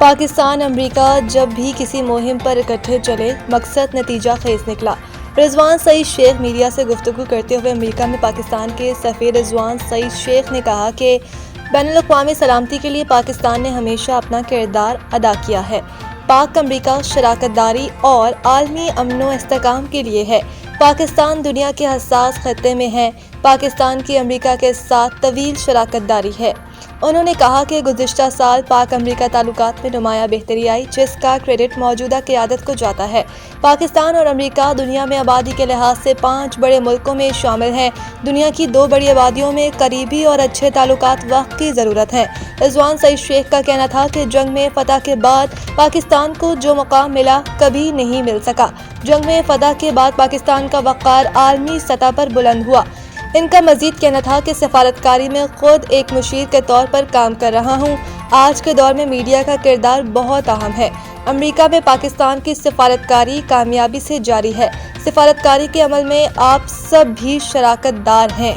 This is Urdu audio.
پاکستان امریکہ جب بھی کسی مہم پر اکٹھے چلے مقصد نتیجہ خیز نکلا۔ رضوان سعید شیخ میڈیا سے گفتگو کرتے ہوئے امریکہ میں پاکستان کے سفیر رضوان سعید شیخ نے کہا کہ بین الاقوامی سلامتی کے لیے پاکستان نے ہمیشہ اپنا کردار ادا کیا ہے۔ پاک امریکہ شراکت داری اور عالمی امن و استحکام کے لیے ہے۔ پاکستان دنیا کے حساس خطے میں ہے۔ پاکستان کی امریکہ کے ساتھ طویل شراکت داری ہے۔ انہوں نے کہا کہ گزشتہ سال پاک امریکہ تعلقات میں نمایاں بہتری آئی، جس کا کریڈٹ موجودہ قیادت کو جاتا ہے۔ پاکستان اور امریکہ دنیا میں آبادی کے لحاظ سے 5 بڑے ملکوں میں شامل ہیں۔ دنیا کی 2 بڑی آبادیوں میں قریبی اور اچھے تعلقات وقت کی ضرورت ہے۔ رضوان سعید شیخ کا کہنا تھا کہ جنگ میں فتح کے بعد پاکستان کو جو مقام ملا کبھی نہیں مل سکا۔ جنگ میں فتح کے بعد پاکستان کا وقار عالمی سطح پر بلند ہوا۔ ان کا مزید کہنا تھا کہ سفارتکاری میں خود ایک مشیر کے طور پر کام کر رہا ہوں۔ آج کے دور میں میڈیا کا کردار بہت اہم ہے۔ امریکہ میں پاکستان کی سفارتکاری کامیابی سے جاری ہے۔ سفارتکاری کے عمل میں آپ سب بھی شراکت دار ہیں۔